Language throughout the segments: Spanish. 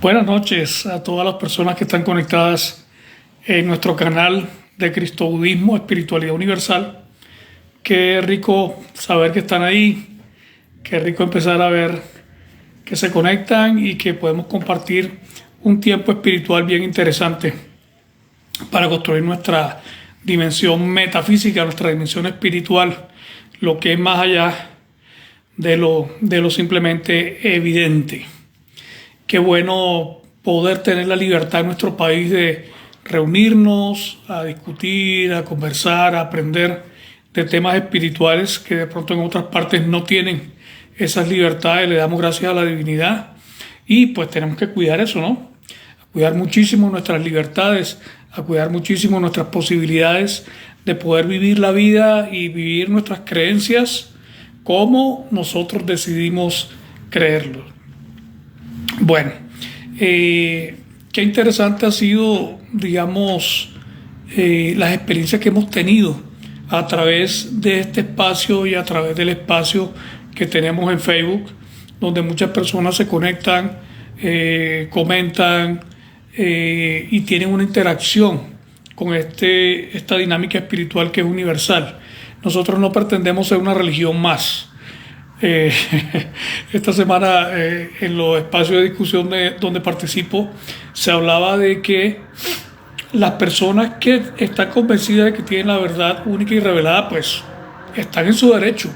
Buenas noches a todas las personas que están conectadas en nuestro canal de Cristo Budismo, Espiritualidad Universal. Qué rico saber que están ahí, qué rico empezar a ver que se conectan y que podemos compartir un tiempo espiritual bien interesante para construir nuestra dimensión metafísica, nuestra dimensión espiritual, lo que es más allá de lo simplemente evidente. Qué bueno poder tener la libertad en nuestro país de reunirnos, a discutir, a conversar, a aprender de temas espirituales que de pronto en otras partes no tienen esas libertades. Le damos gracias a la divinidad y pues tenemos que cuidar eso, ¿no? A cuidar muchísimo nuestras libertades, a cuidar muchísimo nuestras posibilidades de poder vivir la vida y vivir nuestras creencias como nosotros decidimos creerlo. Bueno, qué interesante ha sido, digamos, las experiencias que hemos tenido a través de este espacio y a través del espacio que tenemos en Facebook, donde muchas personas se conectan, comentan y tienen una interacción con esta dinámica espiritual que es universal. Nosotros no pretendemos ser una religión más. Esta semana en los espacios de discusión donde participo se hablaba de que las personas que están convencidas de que tienen la verdad única y revelada pues están en su derecho.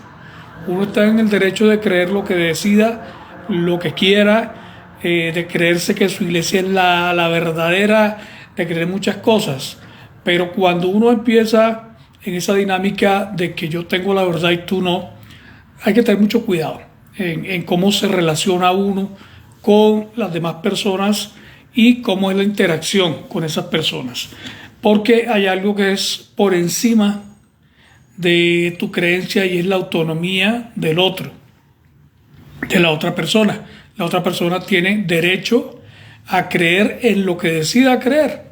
Uno está en el derecho de creer lo que decida, lo que quiera, de creerse que su iglesia es la verdadera, de creer muchas cosas. Pero cuando uno empieza en esa dinámica de que yo tengo la verdad y tú no, hay que tener mucho cuidado en cómo se relaciona uno con las demás personas y cómo es la interacción con esas personas. Porque hay algo que es por encima de tu creencia y es la autonomía del otro, de la otra persona. La otra persona tiene derecho a creer en lo que decida creer.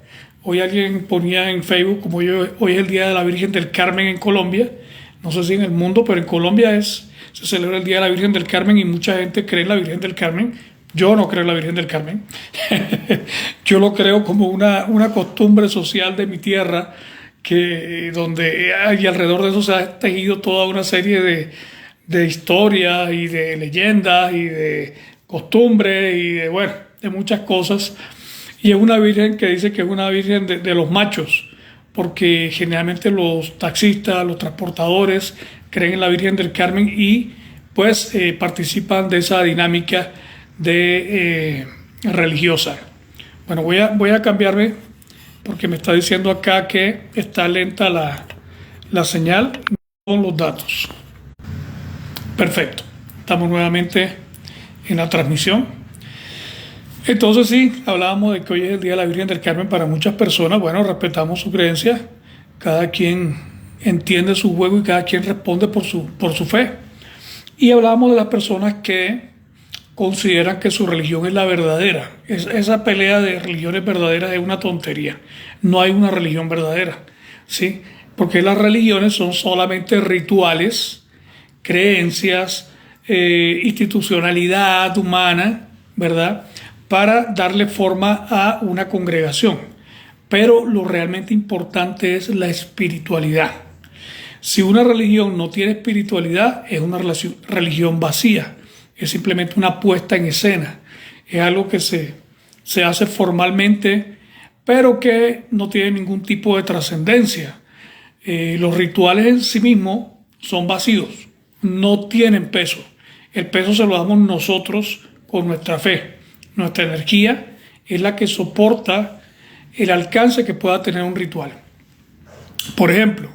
Hoy alguien ponía en Facebook, como hoy es el Día de la Virgen del Carmen en Colombia, no sé si en el mundo, pero en Colombia se celebra el Día de la Virgen del Carmen y mucha gente cree en la Virgen del Carmen. Yo no creo en la Virgen del Carmen. Yo lo creo como una costumbre social de mi tierra, donde y alrededor de eso se ha tejido toda una serie de historias y de leyendas y de costumbres y de muchas cosas. Y es una virgen que dice que es una virgen de los machos, porque generalmente los taxistas, los transportadores creen en la Virgen del Carmen y pues participan de esa dinámica religiosa. Bueno, voy a cambiarme porque me está diciendo acá que está lenta la señal con los datos. Perfecto, estamos nuevamente en la transmisión. Entonces sí, hablábamos de que hoy es el Día de la Virgen del Carmen para muchas personas. Bueno, respetamos su creencia, cada quien entiende su juego y cada quien responde por su fe. Y hablábamos de las personas que consideran que su religión es la verdadera. Esa pelea de religiones verdaderas es una tontería. No hay una religión verdadera, ¿sí? Porque las religiones son solamente rituales, creencias, institucionalidad humana, ¿verdad?, para darle forma a una congregación. Pero lo realmente importante es la espiritualidad. Si una religión no tiene espiritualidad, es una religión vacía. Es simplemente una puesta en escena. Es algo que se hace formalmente, pero que no tiene ningún tipo de trascendencia. Los rituales en sí mismos son vacíos, no tienen peso. El peso se lo damos nosotros con nuestra fe. Nuestra energía es la que soporta el alcance que pueda tener un ritual. Por ejemplo,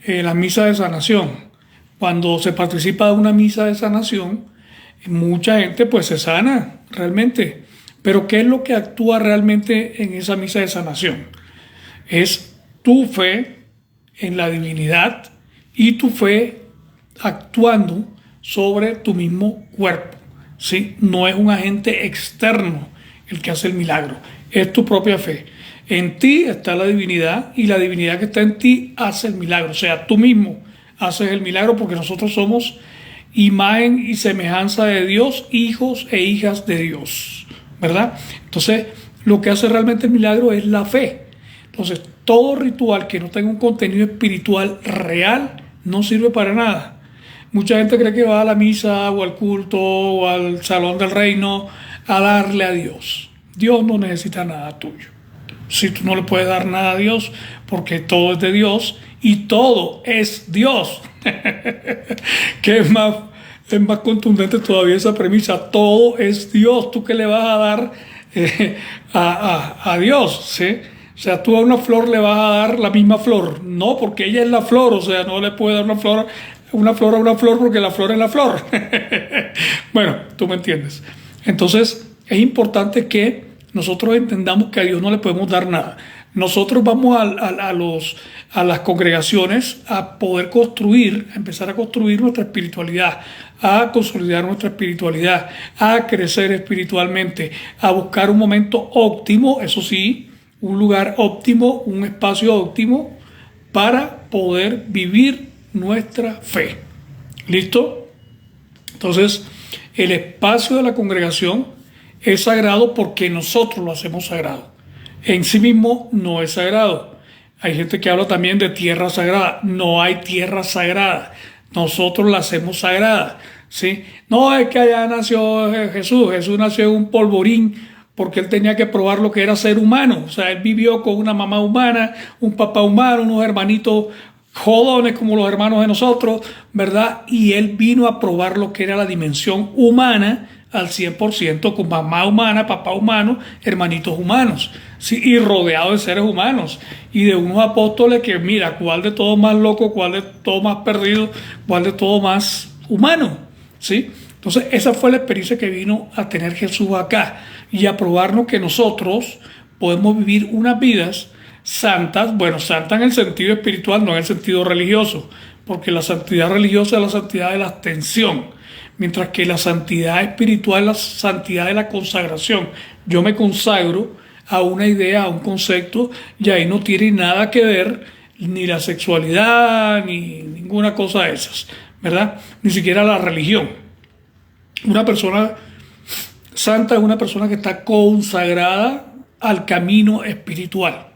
la misa de sanación. Cuando se participa de una misa de sanación, mucha gente pues se sana realmente. Pero ¿qué es lo que actúa realmente en esa misa de sanación? Es tu fe en la divinidad y tu fe actuando sobre tu mismo cuerpo. ¿Sí? No es un agente externo el que hace el milagro, es tu propia fe. En ti está la divinidad y la divinidad que está en ti hace el milagro. O sea, tú mismo haces el milagro porque nosotros somos imagen y semejanza de Dios, hijos e hijas de Dios, ¿verdad? Entonces, lo que hace realmente el milagro es la fe. Entonces, todo ritual que no tenga un contenido espiritual real no sirve para nada. Mucha gente cree que va a la misa o al culto o al salón del reino a darle a Dios. Dios no necesita nada tuyo. Si tú no le puedes dar nada a Dios, porque todo es de Dios y todo es Dios. Que es más contundente todavía esa premisa. Todo es Dios. ¿Tú qué le vas a dar a Dios? ¿Sí? O sea, tú a una flor le vas a dar la misma flor. No, porque ella es la flor. O sea, no le puedes dar una flor a una flor porque la flor es la flor. Bueno, tú me entiendes. Entonces, es importante que nosotros entendamos que a Dios no le podemos dar nada. Nosotros vamos a las congregaciones a poder construir, a empezar a construir nuestra espiritualidad, a consolidar nuestra espiritualidad, a crecer espiritualmente, a buscar un momento óptimo, eso sí, un lugar óptimo, un espacio óptimo para poder vivir nuestra fe. ¿Listo? Entonces, el espacio de la congregación es sagrado porque nosotros lo hacemos sagrado. En sí mismo no es sagrado. Hay gente que habla también de tierra sagrada. No hay tierra sagrada. Nosotros la hacemos sagrada, ¿sí? No es que allá nació Jesús. Jesús nació en un polvorín porque él tenía que probar lo que era ser humano. O sea, él vivió con una mamá humana, un papá humano, unos hermanitos jodones como los hermanos de nosotros, ¿verdad? Y él vino a probar lo que era la dimensión humana al 100%, con mamá humana, papá humano, hermanitos humanos, ¿sí? Y rodeado de seres humanos y de unos apóstoles que, mira, cuál de todo más loco, cuál de todo más perdido, cuál de todo más humano, ¿sí? Entonces, esa fue la experiencia que vino a tener Jesús acá y a probarnos que nosotros podemos vivir unas vidas santas, bueno, santa en el sentido espiritual, no en el sentido religioso, porque la santidad religiosa es la santidad de la abstención, mientras que la santidad espiritual es la santidad de la consagración. Yo me consagro a una idea, a un concepto, y ahí no tiene nada que ver ni la sexualidad, ni ninguna cosa de esas, ¿verdad? Ni siquiera la religión. Una persona santa es una persona que está consagrada al camino espiritual,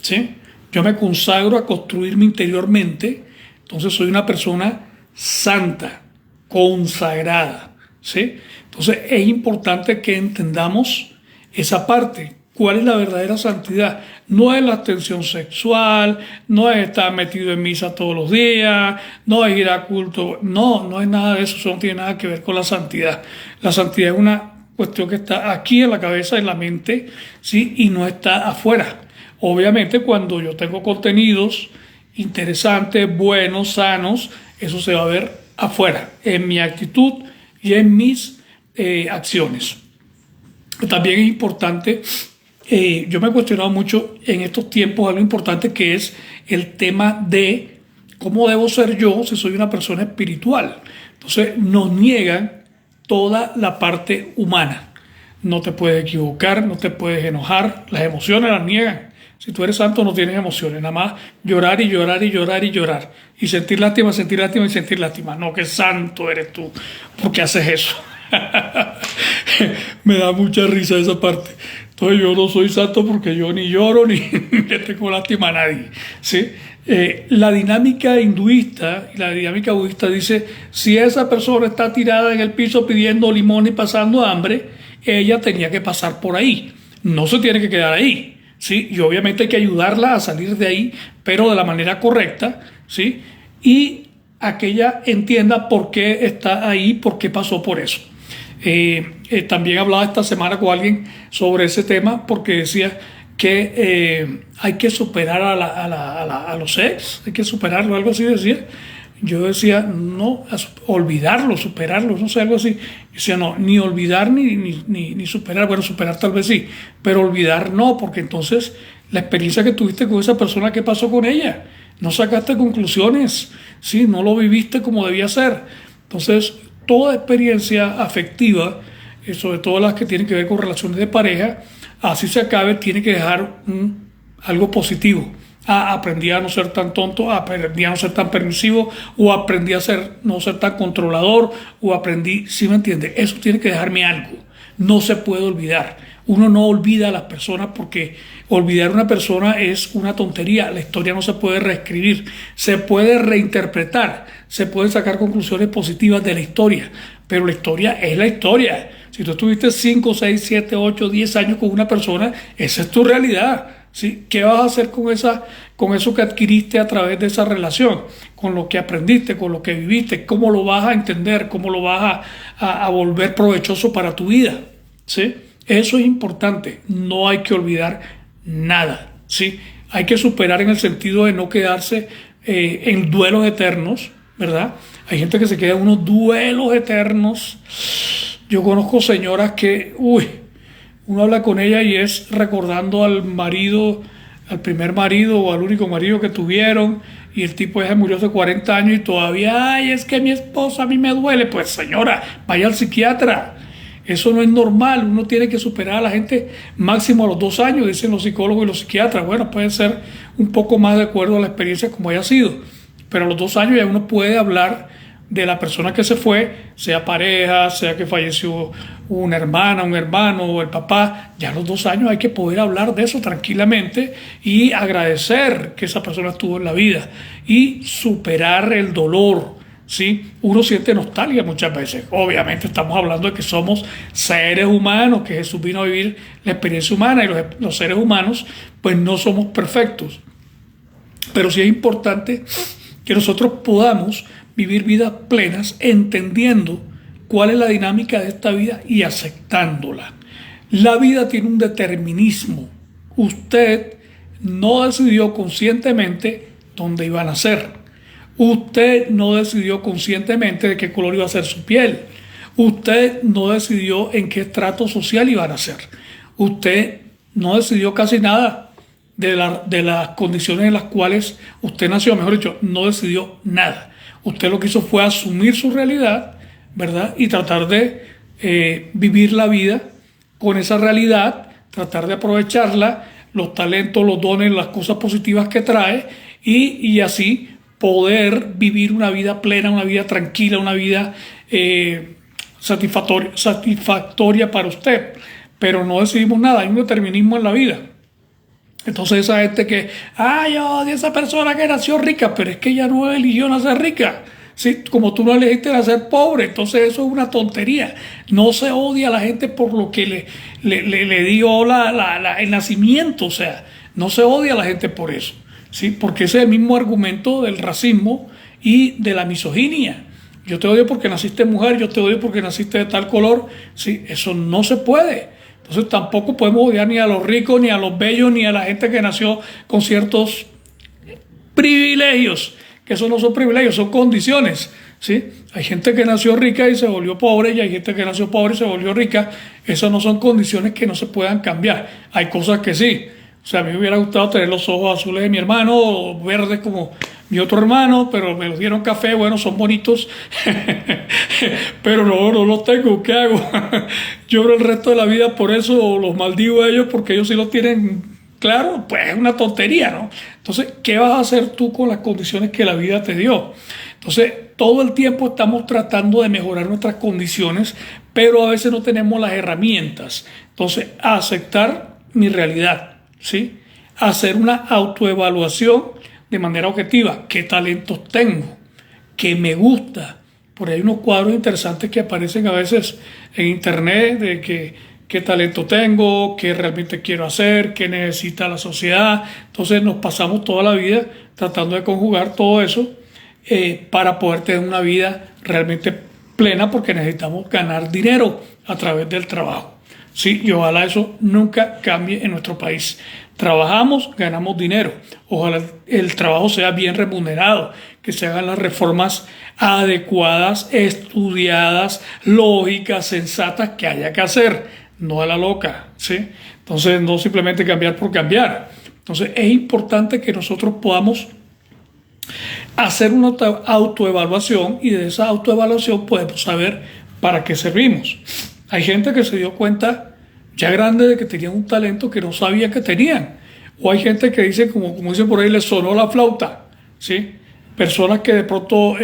¿sí? Yo me consagro a construirme interiormente, entonces soy una persona santa, consagrada, ¿sí? Entonces es importante que entendamos esa parte. ¿Cuál es la verdadera santidad? No es la abstención sexual, no es estar metido en misa todos los días, no es ir a culto, no es nada de eso, eso no tiene nada que ver con la santidad. La santidad es una cuestión que está aquí en la cabeza, en la mente, ¿sí? Y no está afuera. Obviamente cuando yo tengo contenidos interesantes, buenos, sanos, eso se va a ver afuera, en mi actitud y en mis acciones. También es importante, yo me he cuestionado mucho en estos tiempos algo importante que es el tema de cómo debo ser yo si soy una persona espiritual. Entonces nos niegan toda la parte humana. No te puedes equivocar, no te puedes enojar, las emociones las niegan. Si tú eres santo no tienes emociones, nada más llorar y llorar y llorar y llorar. Y sentir lástima y sentir lástima. No, que santo eres tú, porque haces eso. Me da mucha risa esa parte. Entonces yo no soy santo porque yo ni lloro ni le tengo lástima a nadie, ¿sí? La dinámica hinduista y la dinámica budista dice, si esa persona está tirada en el piso pidiendo limón y pasando hambre, ella tenía que pasar por ahí. No se tiene que quedar ahí, ¿sí? Y obviamente hay que ayudarla a salir de ahí, pero de la manera correcta, ¿sí? Y a que ella entienda por qué está ahí, por qué pasó por eso. También hablaba esta semana con alguien sobre ese tema porque decía que hay que superar a los ex, hay que superarlo, algo así decía. Yo decía, no, olvidarlo, superarlo, no sé, algo así. Yo decía, no, ni olvidar ni superar. Bueno, superar tal vez sí, pero olvidar no, porque entonces la experiencia que tuviste con esa persona, ¿qué pasó con ella? No sacaste conclusiones, ¿sí? No lo viviste como debía ser. Entonces, toda experiencia afectiva, sobre todo las que tienen que ver con relaciones de pareja, así se acabe, tiene que dejar algo positivo. Aprendí a no ser tan tonto, aprendí a no ser tan permisivo, o aprendí a no ser tan controlador, o aprendí, ¿sí me entiende? Eso tiene que dejarme algo, no se puede olvidar. Uno no olvida a las personas porque olvidar a una persona es una tontería. La historia no se puede reescribir, se puede reinterpretar, se pueden sacar conclusiones positivas de la historia, pero la historia es la historia. Si tú estuviste 5, 6, 7, 8, 10 años con una persona, esa es tu realidad. ¿Sí? ¿Qué vas a hacer con eso que adquiriste a través de esa relación? Con lo que aprendiste, con lo que viviste, cómo lo vas a entender, cómo lo vas a volver provechoso para tu vida. ¿Sí? Eso es importante. No hay que olvidar nada. ¿Sí? Hay que superar en el sentido de no quedarse en duelos eternos, ¿verdad? Hay gente que se queda en unos duelos eternos. Yo conozco señoras que, uno habla con ella y es recordando al marido, al primer marido o al único marido que tuvieron, y el tipo ya se murió hace 40 años y todavía, ay, es que mi esposa a mí me duele. Pues señora, vaya al psiquiatra. Eso no es normal. Uno tiene que superar a la gente máximo a los 2 años, dicen los psicólogos y los psiquiatras. Bueno, puede ser un poco más de acuerdo a la experiencia como haya sido, pero a los 2 años ya uno puede hablar de la persona que se fue, sea pareja, sea que falleció una hermana, un hermano o el papá. Ya a los 2 años hay que poder hablar de eso tranquilamente y agradecer que esa persona estuvo en la vida y superar el dolor. ¿Sí? Uno siente nostalgia muchas veces. Obviamente estamos hablando de que somos seres humanos, que Jesús vino a vivir la experiencia humana, y los seres humanos pues no somos perfectos. Pero sí es importante que nosotros podamos vivir vidas plenas entendiendo cuál es la dinámica de esta vida y aceptándola. La vida tiene un determinismo. Usted no decidió conscientemente dónde iba a nacer. Usted no decidió conscientemente de qué color iba a ser su piel. Usted no decidió en qué estrato social iba a nacer. Usted no decidió casi nada de las condiciones en las cuales usted nació. Mejor dicho, no decidió nada. Usted lo que hizo fue asumir su realidad, ¿verdad? Y tratar de vivir la vida con esa realidad, tratar de aprovecharla, los talentos, los dones, las cosas positivas que trae, y así poder vivir una vida plena, una vida tranquila, una vida satisfactoria para usted. Pero no decidimos nada, hay un determinismo en la vida. Entonces esa gente que, yo odio a esa persona que nació rica, pero es que ella no eligió nacer rica. ¿Sí? Como tú no elegiste nacer pobre, entonces eso es una tontería. No se odia a la gente por lo que le dio el nacimiento, o sea, no se odia a la gente por eso. ¿Sí? Porque ese es el mismo argumento del racismo y de la misoginia. Yo te odio porque naciste mujer, yo te odio porque naciste de tal color. ¿Sí? Eso no se puede. Entonces tampoco podemos odiar ni a los ricos, ni a los bellos, ni a la gente que nació con ciertos privilegios, que eso no son privilegios, son condiciones. ¿Sí? Hay gente que nació rica y se volvió pobre, y hay gente que nació pobre y se volvió rica. Esas no son condiciones que no se puedan cambiar. Hay cosas que sí. O sea, a mí me hubiera gustado tener los ojos azules de mi hermano, o verdes como mi otro hermano, pero me los dieron café. Bueno, son bonitos, pero no los tengo. ¿Qué hago? Lloro el resto de la vida por eso, los maldigo a ellos porque ellos sí lo tienen claro. Pues es una tontería, ¿no? Entonces, ¿qué vas a hacer tú con las condiciones que la vida te dio? Entonces, todo el tiempo estamos tratando de mejorar nuestras condiciones, pero a veces no tenemos las herramientas. Entonces, aceptar mi realidad. ¿Sí? Hacer una autoevaluación de manera objetiva. ¿Qué talentos tengo? ¿Qué me gusta? Por ahí hay unos cuadros interesantes que aparecen a veces en internet de qué talento tengo, qué realmente quiero hacer, qué necesita la sociedad. Entonces nos pasamos toda la vida tratando de conjugar todo eso para poder tener una vida realmente plena, porque necesitamos ganar dinero a través del trabajo. Sí, y ojalá eso nunca cambie en nuestro país. Trabajamos, ganamos dinero. Ojalá el trabajo sea bien remunerado, que se hagan las reformas adecuadas, estudiadas, lógicas, sensatas que haya que hacer, no a la loca, ¿sí? Entonces, no simplemente cambiar por cambiar. Entonces, es importante que nosotros podamos hacer una autoevaluación, y de esa autoevaluación podemos saber para qué servimos. Hay gente que se dio cuenta ya grande de que tenían un talento que no sabía que tenían. O hay gente que dice, como dicen por ahí, le sonó la flauta. ¿Sí? Personas que de pronto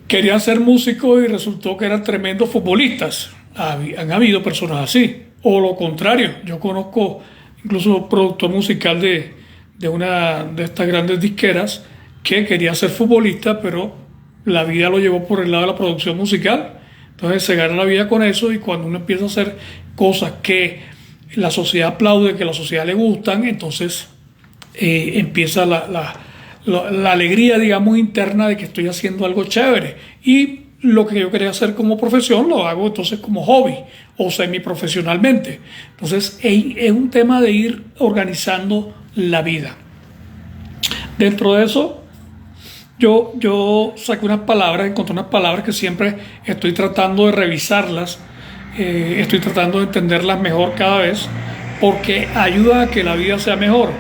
querían ser músicos y resultó que eran tremendos futbolistas. Han habido personas así. O lo contrario, yo conozco incluso productor musical de una de estas grandes disqueras que quería ser futbolista, pero la vida lo llevó por el lado de la producción musical. Entonces se gana la vida con eso, y cuando uno empieza a hacer cosas que la sociedad aplaude, que a la sociedad le gustan, entonces empieza la alegría, digamos, interna de que estoy haciendo algo chévere. Y lo que yo quería hacer como profesión lo hago entonces como hobby o semiprofesionalmente. Entonces es un tema de ir organizando la vida. Dentro de eso, yo saqué unas palabras, encontré unas palabras que siempre estoy tratando de revisarlas, estoy tratando de entenderlas mejor cada vez, porque ayuda a que la vida sea mejor.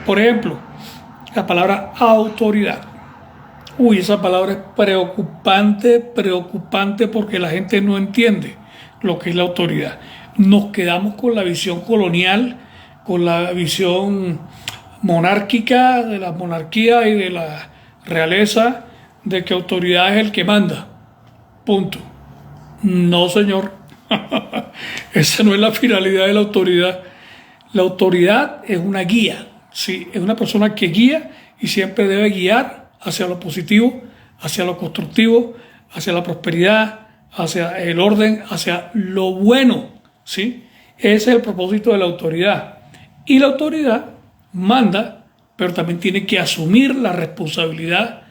Por ejemplo, la palabra autoridad. Uy, esa palabra es preocupante, preocupante, porque la gente no entiende lo que es la autoridad. Nos quedamos con la visión colonial, con la visión monárquica de la monarquía y de la realeza, de que autoridad es el que manda. Punto. No, señor. Esa no es la finalidad de la autoridad. La autoridad es una guía. Sí, es una persona que guía, y siempre debe guiar hacia lo positivo, hacia lo constructivo, hacia la prosperidad, hacia el orden, hacia lo bueno. ¿Sí? Ese es el propósito de la autoridad. Y la autoridad manda, pero también tiene que asumir la responsabilidad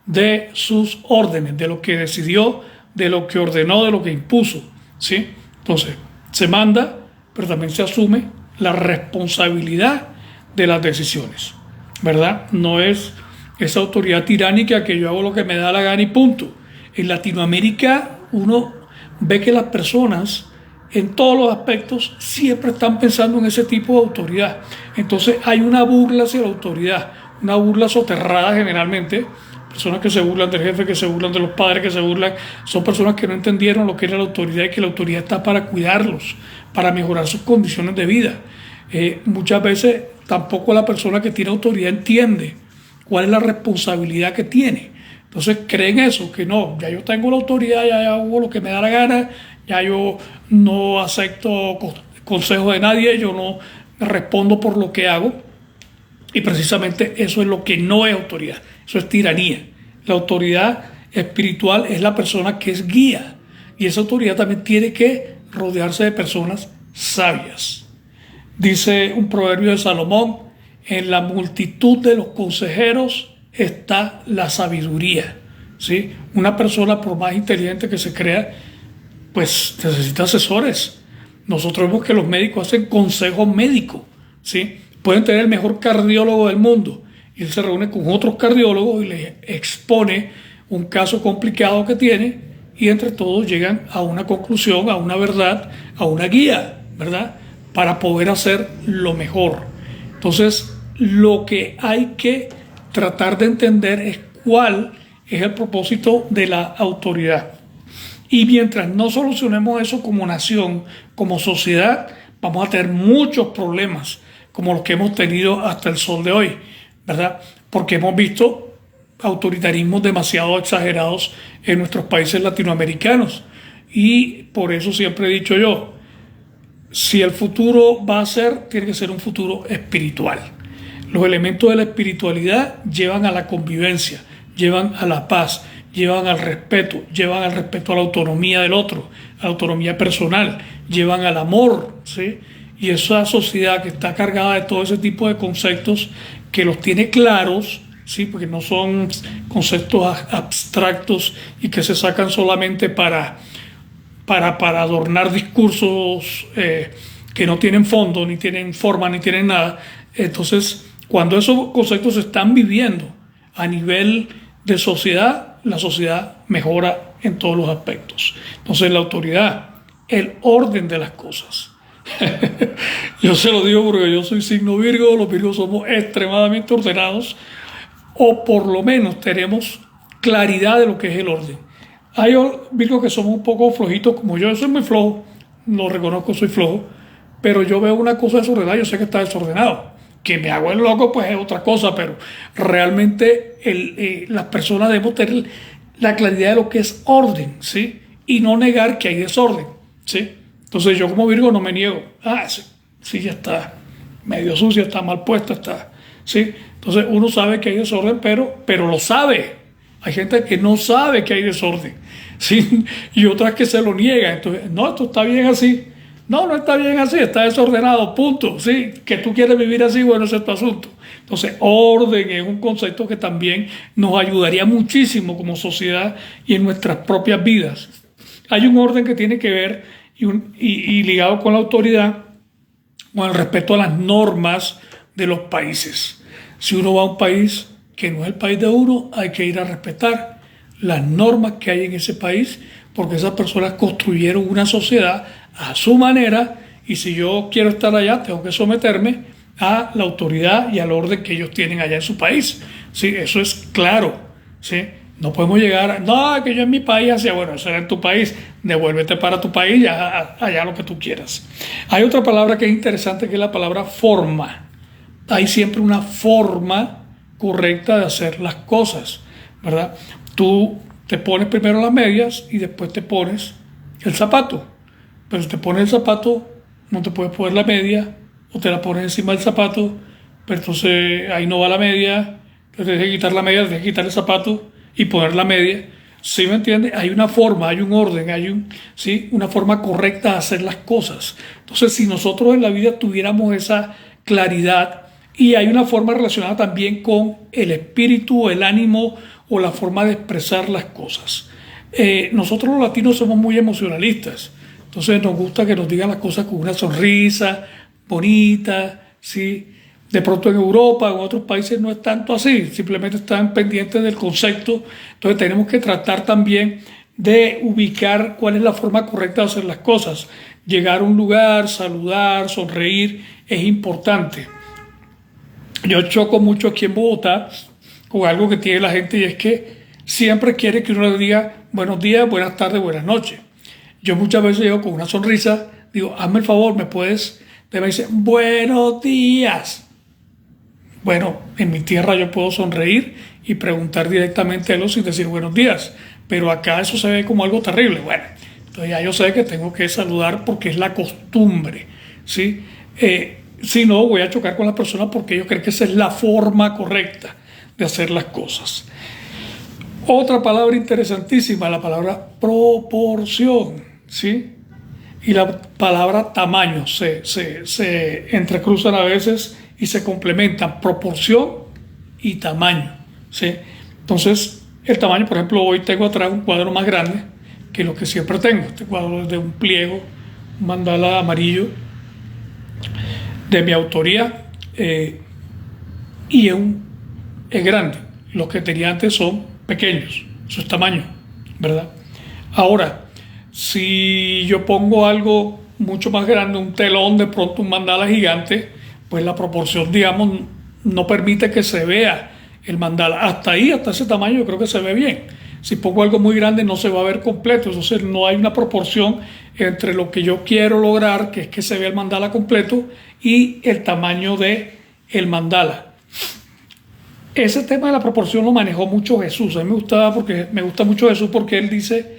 de sus órdenes, de lo que decidió, de lo que ordenó, de lo que impuso. ¿Sí? Entonces, se manda, pero también se asume la responsabilidad de las decisiones, ¿verdad? No es esa autoridad tiránica que yo hago lo que me da la gana y punto. En Latinoamérica uno ve que las personas en todos los aspectos siempre están pensando en ese tipo de autoridad. Entonces hay una burla hacia la autoridad, una burla soterrada generalmente. Personas que se burlan del jefe, que se burlan de los padres, que se burlan, son personas que no entendieron lo que era la autoridad, y que la autoridad está para cuidarlos, para mejorar sus condiciones de vida. Muchas veces tampoco la persona que tiene autoridad entiende cuál es la responsabilidad que tiene. Entonces creen eso, que no, ya yo tengo la autoridad, ya hago lo que me da la gana, ya yo no acepto consejos de nadie, yo no respondo por lo que hago. Y precisamente eso es lo que no es autoridad, eso es tiranía. La autoridad espiritual es la persona que es guía, y esa autoridad también tiene que rodearse de personas sabias. Dice un proverbio de Salomón: en la multitud de los consejeros está la sabiduría. ¿Sí? Una persona, por más inteligente que se crea, pues necesita asesores. Nosotros vemos que los médicos hacen consejo médico. ¿Sí? Pueden tener el mejor cardiólogo del mundo, y él se reúne con otros cardiólogos y le expone un caso complicado que tiene, y entre todos llegan a una conclusión, a una verdad, a una guía, ¿verdad?, para poder hacer lo mejor. Entonces, lo que hay que tratar de entender es cuál es el propósito de la autoridad. Y mientras no solucionemos eso como nación, como sociedad, vamos a tener muchos problemas, como los que hemos tenido hasta el sol de hoy, ¿verdad? Porque hemos visto autoritarismos demasiado exagerados en nuestros países latinoamericanos. Y por eso siempre he dicho yo, si el futuro va a ser, tiene que ser un futuro espiritual. Los elementos de la espiritualidad llevan a la convivencia, llevan a la paz, llevan al respeto a la autonomía del otro, a la autonomía personal, llevan al amor, ¿sí? Y esa sociedad que está cargada de todo ese tipo de conceptos, que los tiene claros, ¿sí?, porque no son conceptos abstractos y que se sacan solamente para adornar discursos que no tienen fondo, ni tienen forma, ni tienen nada. Entonces, cuando esos conceptos se están viviendo a nivel de sociedad, la sociedad mejora en todos los aspectos. Entonces, la autoridad, el orden de las cosas. Yo se lo digo porque yo soy signo Virgo, los Virgos somos extremadamente ordenados, o por lo menos tenemos claridad de lo que es el orden. Hay Virgos que somos un poco flojitos, como yo soy muy flojo, lo reconozco, soy flojo, pero yo veo una cosa desordenada, yo sé que está desordenado. Que me hago el loco, pues es otra cosa, pero realmente las personas debemos tener la claridad de lo que es orden, ¿sí? Y no negar que hay desorden, ¿sí? Entonces yo como Virgo no me niego. Ah, sí, sí, ya está medio sucia, está mal puesta, está. ¿Sí? Entonces uno sabe que hay desorden, pero lo sabe. Hay gente que no sabe que hay desorden, ¿sí? Y otras que se lo niegan. Entonces, no, esto está bien así. No, no está bien así, está desordenado, punto. ¿Sí? Que tú quieres vivir así, bueno, ese es tu asunto. Entonces, orden es un concepto que también nos ayudaría muchísimo como sociedad y en nuestras propias vidas. Hay un orden que tiene que ver y ligado con la autoridad, con el respeto a las normas de los países. Si uno va a un país que no es el país de uno, hay que ir a respetar las normas que hay en ese país, porque esas personas construyeron una sociedad a su manera, y si yo quiero estar allá, tengo que someterme a la autoridad y al orden que ellos tienen allá en su país. ¿Sí? Eso es claro. ¿Sí? No podemos llegar, no, que yo en mi país hacía, bueno, eso era en tu país, devuélvete para tu país y allá lo que tú quieras. Hay otra palabra que es interesante, que es la palabra forma. Hay siempre una forma correcta de hacer las cosas, ¿verdad? Tú te pones primero las medias y después te pones el zapato. Pero si te pones el zapato, no te puedes poner la media, o te la pones encima del zapato, pero entonces ahí no va la media, entonces tienes que quitar la media, tienes que quitar el zapato y poner la media. ¿Sí me entiendes? Hay una forma, hay un orden, ¿sí? Una forma correcta de hacer las cosas. Entonces, si nosotros en la vida tuviéramos esa claridad, y hay una forma relacionada también con el espíritu, el ánimo o la forma de expresar las cosas. Nosotros los latinos somos muy emocionalistas, entonces nos gusta que nos digan las cosas con una sonrisa bonita, ¿sí? De pronto en Europa, en otros países no es tanto así, simplemente están pendientes del concepto. Entonces tenemos que tratar también de ubicar cuál es la forma correcta de hacer las cosas. Llegar a un lugar, saludar, sonreír, es importante. Yo choco mucho aquí en Bogotá con algo que tiene la gente, y es que siempre quiere que uno le diga buenos días, buenas tardes, buenas noches. Yo muchas veces llego con una sonrisa, digo, hazme el favor, me puedes, te me dice buenos días. Bueno, en mi tierra yo puedo sonreír y preguntar directamente a ellos sin decir buenos días, pero acá eso se ve como algo terrible. Bueno, entonces ya yo sé que tengo que saludar porque es la costumbre, ¿sí? Si no, voy a chocar con la persona porque ellos creen que esa es la forma correcta de hacer las cosas. Otra palabra interesantísima, la palabra proporción, ¿sí? Y la palabra tamaño se entrecruzan a veces y se complementan, proporción y tamaño, ¿sí? Entonces, el tamaño, por ejemplo, hoy tengo atrás un cuadro más grande que lo que siempre tengo. Este cuadro es de un pliego, un mandala amarillo, de mi autoría, y es grande. Los que tenía antes son pequeños, su tamaño, ¿verdad? Ahora, si yo pongo algo mucho más grande, un telón, de pronto un mandala gigante, pues la proporción, digamos, no permite que se vea el mandala. Hasta ahí, hasta ese tamaño, yo creo que se ve bien. Si pongo algo muy grande, no se va a ver completo. Entonces, no hay una proporción entre lo que yo quiero lograr, que es que se vea el mandala completo, y el tamaño de el mandala. Ese tema de la proporción lo manejó mucho Jesús. A mí me gusta mucho Jesús porque él dice,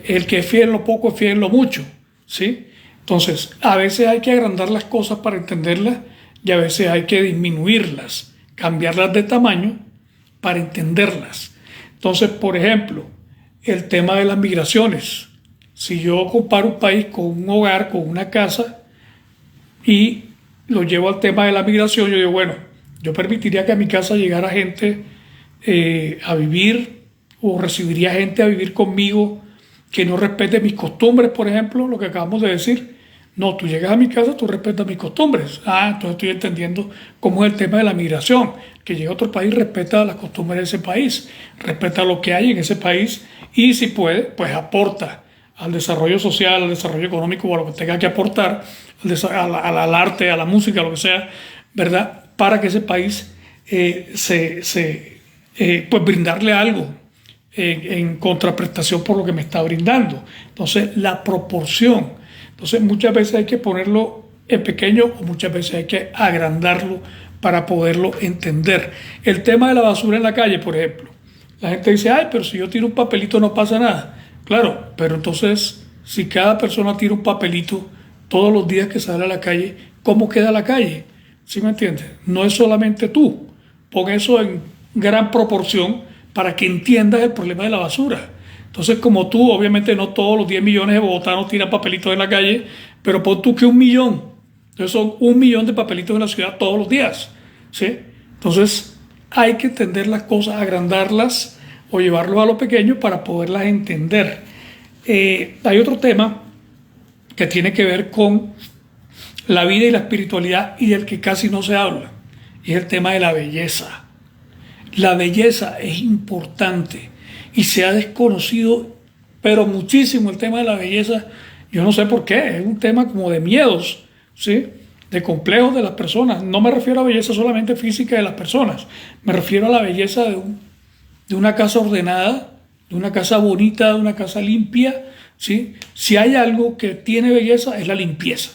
el que es fiel en lo poco es fiel en lo mucho, ¿sí? Entonces, a veces hay que agrandar las cosas para entenderlas, y a veces hay que disminuirlas, cambiarlas de tamaño para entenderlas. Entonces, por ejemplo, el tema de las migraciones. Si yo comparo un país con un hogar, con una casa, y lo llevo al tema de la migración, yo digo, bueno, yo permitiría que a mi casa llegara gente a vivir, o recibiría gente a vivir conmigo que no respete mis costumbres, por ejemplo, lo que acabamos de decir. No, tú llegas a mi casa, tú respetas mis costumbres. Entonces estoy entendiendo cómo es el tema de la migración. Que llega a otro país, respeta las costumbres de ese país, respeta lo que hay en ese país, y si puede, pues aporta al desarrollo social, al desarrollo económico, o a lo que tenga que aportar, al arte, a la música, a lo que sea, ¿verdad? Para que ese país pues brindarle algo en contraprestación por lo que me está brindando. Entonces, la proporción. Entonces, muchas veces hay que ponerlo en pequeño, o muchas veces hay que agrandarlo para poderlo entender. El tema de la basura en la calle, por ejemplo. La gente dice, ay, pero si yo tiro un papelito no pasa nada. Claro, pero entonces, si cada persona tira un papelito todos los días que sale a la calle, ¿cómo queda la calle? ¿Sí me entiendes? No es solamente tú. Pon eso en gran proporción para que entiendas el problema de la basura. Entonces, como tú, obviamente no todos los 10 millones de bogotanos tiran papelitos en la calle, pero pon tú que 1 millón. Entonces son 1 millón de papelitos en la ciudad todos los días. ¿Sí? Entonces, hay que entender las cosas, agrandarlas o llevarlo a lo pequeño para poderlas entender. Hay otro tema que tiene que ver con la vida y la espiritualidad y del que casi no se habla, y es el tema de la belleza. La belleza es importante y se ha desconocido, pero muchísimo el tema de la belleza. Yo no sé por qué, es un tema como de miedos, ¿sí? De complejos de las personas. No me refiero a belleza solamente física de las personas, me refiero a la belleza de una casa ordenada, de una casa bonita, de una casa limpia, ¿sí? Si hay algo que tiene belleza es la limpieza.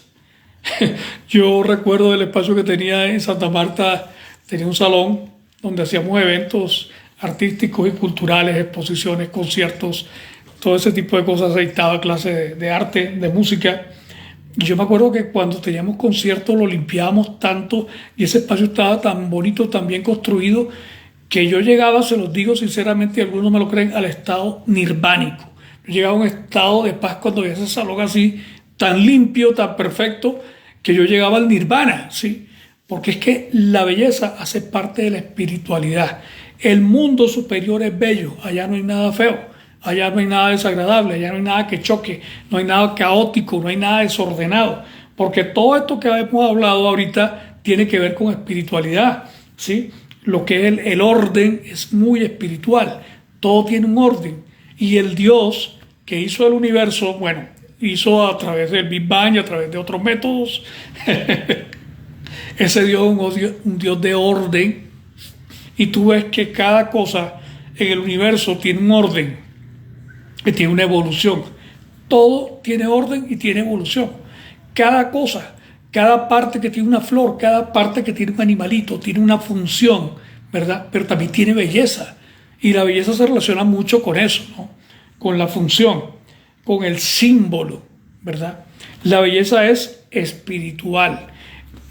Yo recuerdo el espacio que tenía en Santa Marta, tenía un salón donde hacíamos eventos artísticos y culturales, exposiciones, conciertos, todo ese tipo de cosas, dictaba clases de arte, de música. Y yo me acuerdo que cuando teníamos conciertos lo limpiábamos tanto y ese espacio estaba tan bonito, tan bien construido, que yo llegaba, se los digo sinceramente, y algunos me lo creen, al estado nirvánico. Yo llegaba a un estado de paz cuando veía ese salón así, tan limpio, tan perfecto, que yo llegaba al nirvana, ¿sí? Porque es que la belleza hace parte de la espiritualidad. El mundo superior es bello, allá no hay nada feo, allá no hay nada desagradable, allá no hay nada que choque, no hay nada caótico, no hay nada desordenado, porque todo esto que hemos hablado ahorita tiene que ver con espiritualidad, ¿sí? Lo que es el orden es muy espiritual, todo tiene un orden, y el Dios que hizo el universo, bueno, hizo a través del Big Bang y a través de otros métodos. Ese Dios es un Dios de orden, y tú ves que cada cosa en el universo tiene un orden, que tiene una evolución. Todo tiene orden y tiene evolución. Cada cosa, cada parte que tiene una flor, cada parte que tiene un animalito, tiene una función, ¿verdad? Pero también tiene belleza. Y la belleza se relaciona mucho con eso, ¿no? Con la función, con el símbolo, ¿verdad? La belleza es espiritual.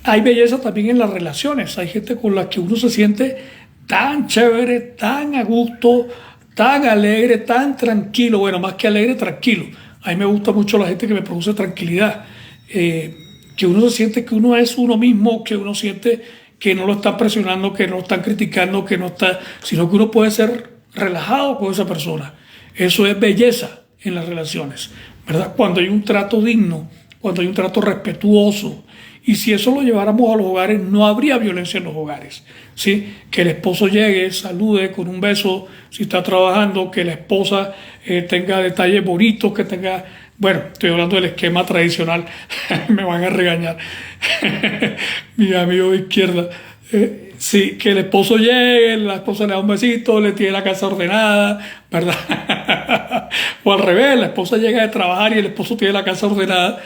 Hay belleza también en las relaciones. Hay gente con la que uno se siente tan chévere, tan a gusto, tan alegre, tan tranquilo. Bueno, más que alegre, tranquilo. A mí me gusta mucho la gente que me produce tranquilidad. Que uno se siente que uno es uno mismo, que uno siente que no lo están presionando, que no lo están criticando, que no está, sino que uno puede ser relajado con esa persona. Eso es belleza en las relaciones, ¿verdad? Cuando hay un trato digno, cuando hay un trato respetuoso. Y si eso lo lleváramos a los hogares, no habría violencia en los hogares, ¿sí? Que el esposo llegue, salude con un beso si está trabajando, que la esposa tenga detalles bonitos, que tenga... Bueno, estoy hablando del esquema tradicional, me van a regañar mi amigo de izquierda. Sí, que el esposo llegue, la esposa le da un besito, le tiene la casa ordenada, ¿verdad? O al revés, la esposa llega de trabajar y el esposo tiene la casa ordenada.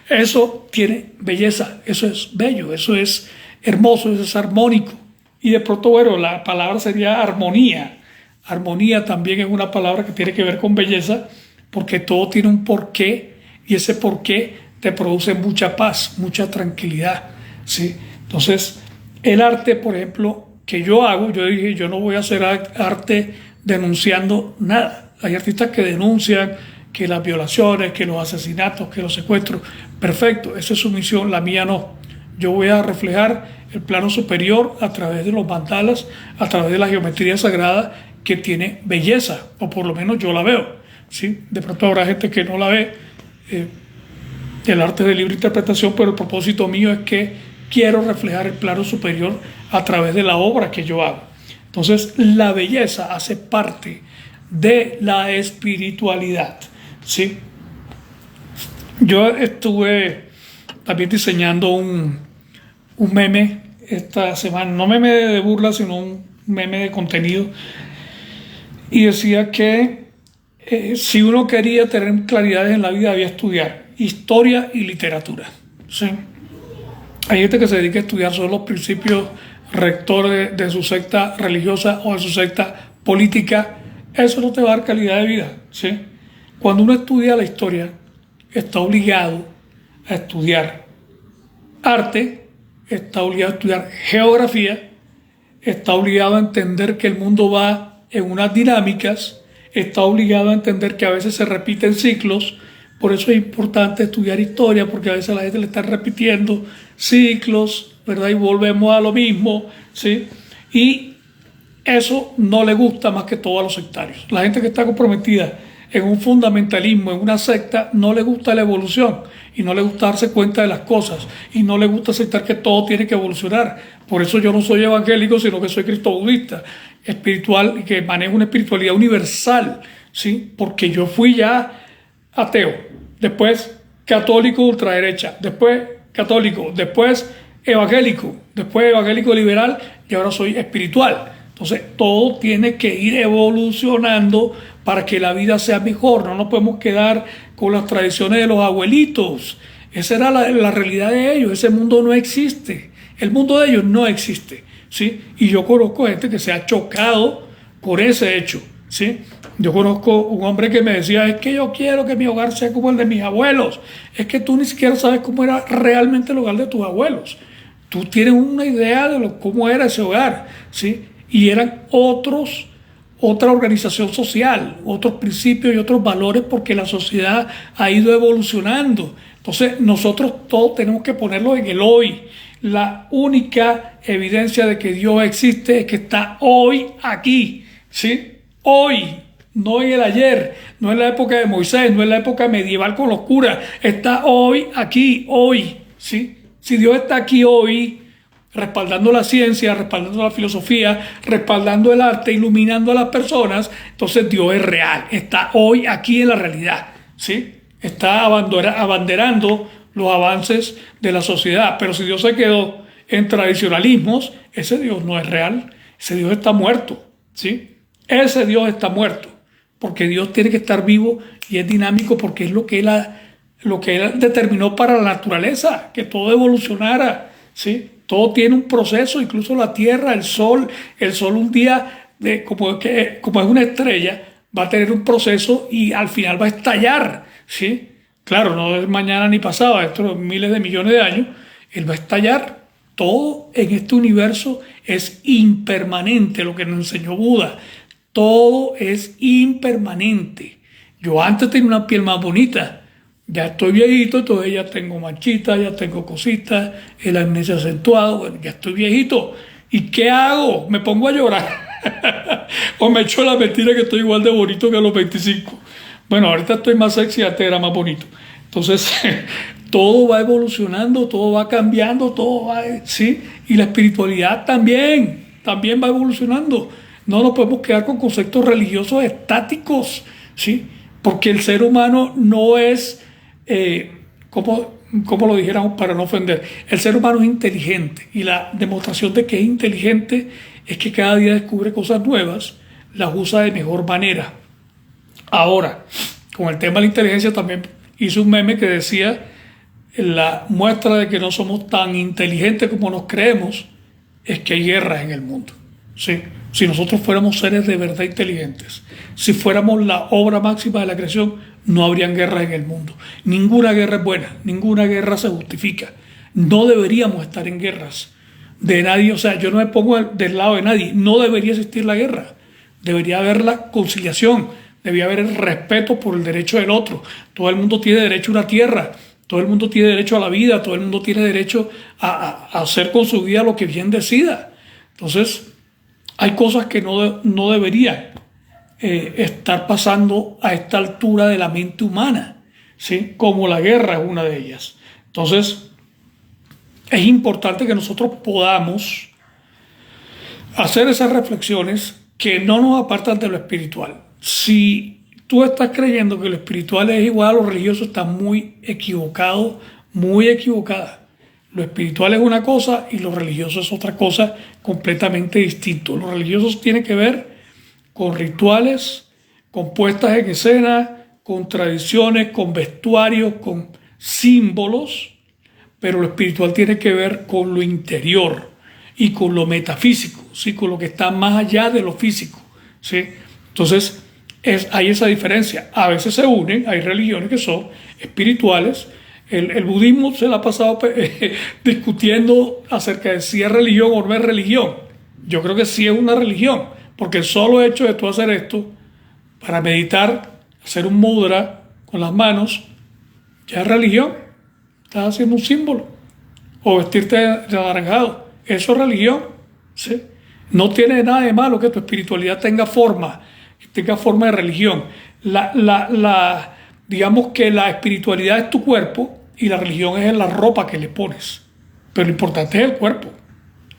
Eso tiene belleza, eso es bello, eso es hermoso, eso es armónico. Y de pronto, bueno, la palabra sería armonía. Armonía también es una palabra que tiene que ver con belleza, porque todo tiene un porqué y ese porqué te produce mucha paz, mucha tranquilidad, ¿sí? Entonces, el arte, por ejemplo, que yo hago, yo dije, yo no voy a hacer arte denunciando nada. Hay artistas que denuncian que las violaciones, que los asesinatos, que los secuestros, perfecto, esa es su misión, la mía no. Yo voy a reflejar el plano superior a través de los mandalas, a través de la geometría sagrada que tiene belleza, o por lo menos yo la veo, ¿sí? De pronto habrá gente que no la ve. El arte es de libre interpretación, pero el propósito mío es que quiero reflejar el plano superior a través de la obra que yo hago. Entonces, la belleza hace parte de la espiritualidad, ¿sí? Yo estuve también diseñando un meme esta semana, no meme de burla, sino un meme de contenido, y decía que si uno quería tener claridades en la vida, debía estudiar historia y literatura, ¿sí? Hay gente que se dedica a estudiar solo los principios rectores de su secta religiosa o de su secta política. Eso no te va a dar calidad de vida, ¿sí? Cuando uno estudia la historia, está obligado a estudiar arte, está obligado a estudiar geografía, está obligado a entender que el mundo va en unas dinámicas, está obligado a entender que a veces se repiten ciclos. Por eso es importante estudiar historia, porque a veces a la gente le está repitiendo ciclos, ¿verdad? Y volvemos a lo mismo, ¿sí? Y eso no le gusta más que todo a los sectarios. La gente que está comprometida en un fundamentalismo, en una secta, no le gusta la evolución y no le gusta darse cuenta de las cosas y no le gusta aceptar que todo tiene que evolucionar. Por eso yo no soy evangélico, sino que soy cristobudista, espiritual, y que manejo una espiritualidad universal, ¿sí? Porque yo fui ya ateo, después católico ultraderecha, después católico, después evangélico liberal y ahora soy espiritual. Entonces todo tiene que ir evolucionando para que la vida sea mejor. No nos podemos quedar con las tradiciones de los abuelitos. Esa era la realidad de ellos. Ese mundo no existe. El mundo de ellos no existe, ¿sí? Y yo conozco gente que se ha chocado por ese hecho, ¿sí? Yo conozco un hombre que me decía, es que yo quiero que mi hogar sea como el de mis abuelos. Es que tú ni siquiera sabes cómo era realmente el hogar de tus abuelos. Tú tienes una idea de cómo era ese hogar, ¿sí? Y eran otra organización social, otros principios y otros valores, porque la sociedad ha ido evolucionando. Entonces nosotros todos tenemos que ponerlo en el hoy. La única evidencia de que Dios existe es que está hoy aquí, ¿sí? Hoy, no en el ayer, no en la época de Moisés, no en la época medieval con los curas. Está hoy aquí, hoy, ¿sí? Si Dios está aquí hoy, respaldando la ciencia, respaldando la filosofía, respaldando el arte, iluminando a las personas, entonces Dios es real, está hoy aquí en la realidad, ¿sí? Está abanderando los avances de la sociedad. Pero si Dios se quedó en tradicionalismos, ese Dios no es real, ese Dios está muerto, ¿sí? Ese Dios está muerto, porque Dios tiene que estar vivo y es dinámico, porque es lo que Él determinó para la naturaleza, que todo evolucionara, ¿sí? Todo tiene un proceso, incluso la tierra, el sol un día, como es una estrella, va a tener un proceso y al final va a estallar, ¿sí? Claro, no es mañana ni pasado, dentro de miles de millones de años, él va a estallar. Todo en este universo es impermanente, lo que nos enseñó Buda. Todo es impermanente. Yo antes tenía una piel más bonita. Ya estoy viejito, entonces ya tengo manchitas, ya tengo cositas, el acné se ha acentuado, bueno, ya estoy viejito. ¿Y qué hago? ¿Me pongo a llorar? ¿O me echo la mentira que estoy igual de bonito que a los 25? Bueno, ahorita estoy más sexy, antes era más bonito. Entonces, todo va evolucionando, todo va cambiando, todo va, ¿sí? Y la espiritualidad también va evolucionando. No nos podemos quedar con conceptos religiosos estáticos, ¿sí? Porque el ser humano no es, como lo dijéramos para no ofender, el ser humano es inteligente y la demostración de que es inteligente es que cada día descubre cosas nuevas, las usa de mejor manera. Ahora, con el tema de la inteligencia también hice un meme que decía, la muestra de que no somos tan inteligentes como nos creemos es que hay guerras en el mundo, ¿sí? Si nosotros fuéramos seres de verdad inteligentes, si fuéramos la obra máxima de la creación, no habrían guerras en el mundo. Ninguna guerra es buena, ninguna guerra se justifica. No deberíamos estar en guerras de nadie. O sea, yo no me pongo del lado de nadie. No debería existir la guerra. Debería haber la conciliación, debería haber el respeto por el derecho del otro. Todo el mundo tiene derecho a una tierra, todo el mundo tiene derecho a la vida, todo el mundo tiene derecho a hacer con su vida lo que bien decida. Entonces, hay cosas que no deberían estar pasando a esta altura de la mente humana, ¿sí? Como la guerra es una de ellas. Entonces, es importante que nosotros podamos hacer esas reflexiones que no nos apartan de lo espiritual. Si tú estás creyendo que lo espiritual es igual a lo religioso, estás muy equivocado, muy equivocada. Lo espiritual es una cosa y lo religioso es otra cosa completamente distinto. Lo religioso tiene que ver con rituales, con puestas en escena, con tradiciones, con vestuarios, con símbolos, pero lo espiritual tiene que ver con lo interior y con lo metafísico, ¿sí? Con lo que está más allá de lo físico, ¿sí? Entonces, hay esa diferencia. A veces se unen, hay religiones que son espirituales. El budismo se la ha pasado discutiendo acerca de si es religión o no es religión. Yo creo que sí es una religión, porque el solo hecho de tú hacer esto, para meditar, hacer un mudra con las manos, ya es religión. Estás haciendo un símbolo. O vestirte de anaranjado. Eso es religión. ¿Sí? No tiene nada de malo que tu espiritualidad tenga forma de religión. Digamos que la espiritualidad es tu cuerpo y la religión es la ropa que le pones. Pero lo importante es el cuerpo.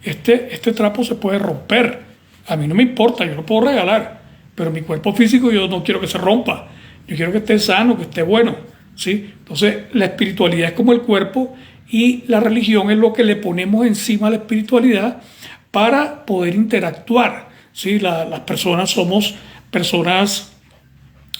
Este trapo se puede romper. A mí no me importa, yo lo puedo regalar. Pero mi cuerpo físico yo no quiero que se rompa. Yo quiero que esté sano, que esté bueno. ¿Sí? Entonces la espiritualidad es como el cuerpo y la religión es lo que le ponemos encima a la espiritualidad para poder interactuar. ¿Sí? Las personas somos personas,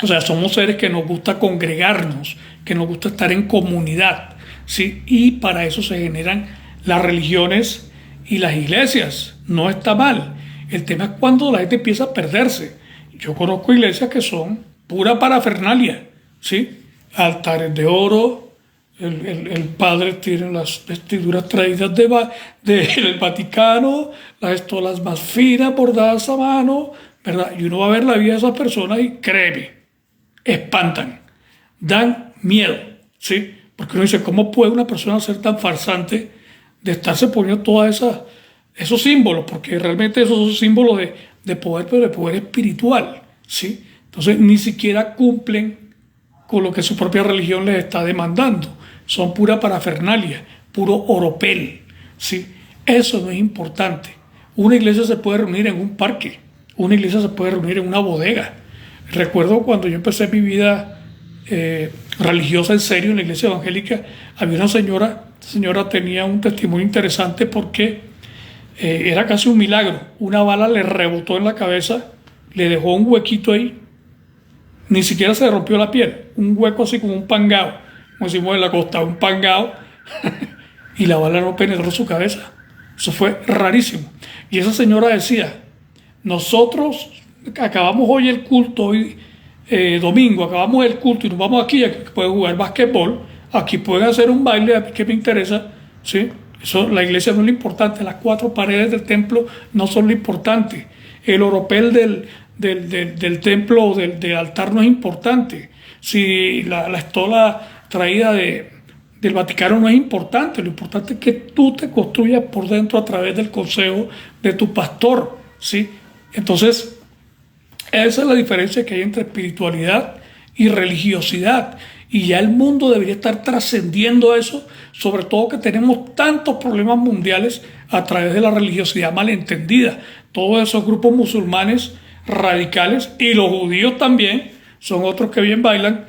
o sea, somos seres que nos gusta congregarnos, que nos gusta estar en comunidad, ¿sí? Y para eso se generan las religiones y las iglesias. No está mal. El tema es cuando la gente empieza a perderse. Yo conozco iglesias que son pura parafernalia, ¿sí? Altares de oro, el padre tiene las vestiduras traídas del Vaticano, las estolas más finas bordadas a mano, ¿verdad? Y uno va a ver la vida de esas personas y créeme, espantan, dan miedo, ¿sí? Porque uno dice, ¿cómo puede una persona ser tan farsante de estarse poniendo todos esos símbolos? Porque realmente esos son símbolos de poder, pero de poder espiritual, ¿sí? Entonces ni siquiera cumplen con lo que su propia religión les está demandando. Son pura parafernalia, puro oropel, ¿sí? Eso no es importante. Una iglesia se puede reunir en un parque, una iglesia se puede reunir en una bodega. Recuerdo cuando yo empecé mi vida religiosa en serio en la iglesia evangélica, había una señora, esta señora tenía un testimonio interesante porque era casi un milagro. Una bala le rebotó en la cabeza, le dejó un huequito ahí, ni siquiera se le rompió la piel, un hueco así como un pangao, como decimos en la costa, un pangao, y la bala no penetró su cabeza. Eso fue rarísimo. Y esa señora decía, nosotros acabamos hoy el culto, hoy domingo, acabamos el culto y nos vamos aquí pueden jugar basquetbol, aquí pueden hacer un baile, a mí que me interesa, ¿sí? Eso, la iglesia no es lo importante, las cuatro paredes del templo no son lo importante, el oropel del templo o del altar no es importante, si la estola traída del Vaticano no es importante, lo importante es que tú te construyas por dentro a través del consejo de tu pastor, ¿sí? Entonces, esa es la diferencia que hay entre espiritualidad y religiosidad. Y ya el mundo debería estar trascendiendo eso, sobre todo que tenemos tantos problemas mundiales a través de la religiosidad malentendida. Todos esos grupos musulmanes radicales y los judíos también son otros que bien bailan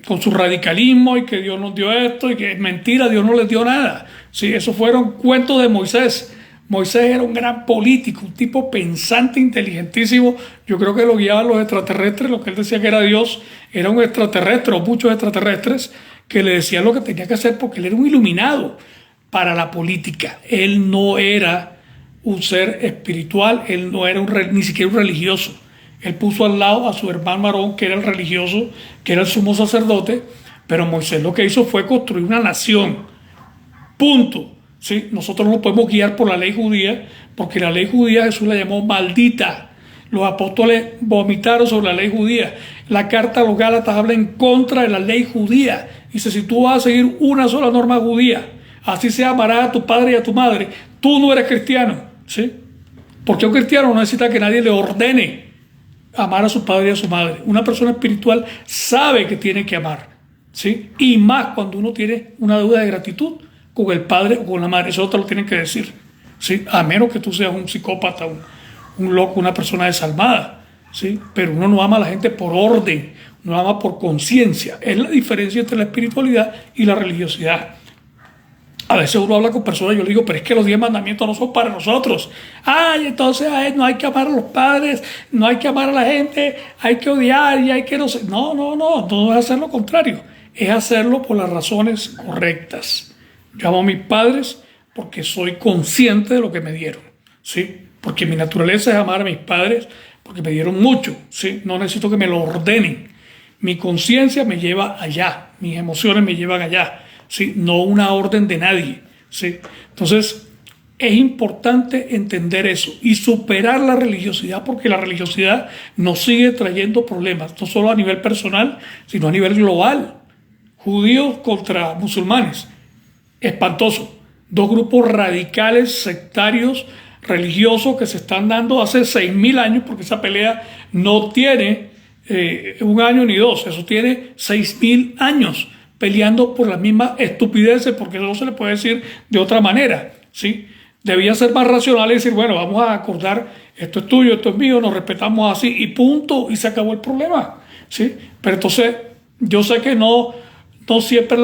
con su radicalismo y que Dios nos dio esto y que es mentira, Dios no les dio nada. Sí, esos fueron cuentos de Moisés. Moisés era un gran político, un tipo pensante, inteligentísimo. Yo creo que lo guiaban los extraterrestres, lo que él decía que era Dios, era un extraterrestre o muchos extraterrestres que le decían lo que tenía que hacer porque él era un iluminado para la política. Él no era un ser espiritual, él no era ni siquiera un religioso. Él puso al lado a su hermano Aarón, que era el religioso, que era el sumo sacerdote, pero Moisés lo que hizo fue construir una nación. Punto. ¿Sí? Nosotros no podemos guiar por la ley judía, porque la ley judía Jesús la llamó maldita. Los apóstoles vomitaron sobre la ley judía. La carta a los Gálatas habla en contra de la ley judía. Dice, si tú vas a seguir una sola norma judía, así sea amarás a tu padre y a tu madre, tú no eres cristiano. ¿Sí? Porque un cristiano no necesita que nadie le ordene amar a su padre y a su madre. Una persona espiritual sabe que tiene que amar, ¿sí? Y más cuando uno tiene una deuda de gratitud con el padre o con la madre. Eso te lo tienen que decir, ¿sí? A menos que tú seas un psicópata, un loco, una persona desalmada, ¿sí? Pero uno no ama a la gente por orden, uno ama por conciencia. Es la diferencia entre la espiritualidad y la religiosidad. A veces uno habla con personas y yo le digo, pero es que los 10 mandamientos no son para nosotros. Ay, entonces no hay que amar a los padres, no hay que amar a la gente, hay que odiar y hay que no sé. No es hacer lo contrario. Es hacerlo por las razones correctas. Yo amo a mis padres porque soy consciente de lo que me dieron, ¿sí? Porque mi naturaleza es amar a mis padres, porque me dieron mucho, ¿sí? No necesito que me lo ordenen. Mi conciencia me lleva allá, mis emociones me llevan allá, ¿sí? No una orden de nadie, ¿sí? Entonces, es importante entender eso y superar la religiosidad, porque la religiosidad nos sigue trayendo problemas, no solo a nivel personal, sino a nivel global. Judíos contra musulmanes, espantoso. Dos grupos radicales, sectarios, religiosos que se están dando hace 6.000 años, porque esa pelea no tiene un año ni dos, eso tiene 6.000 años peleando por las mismas estupideces, porque eso no se le puede decir de otra manera, ¿sí? Debía ser más racional y decir, bueno, vamos a acordar, esto es tuyo, esto es mío, nos respetamos así y punto, y se acabó el problema, ¿sí? Pero entonces, yo sé que no siempre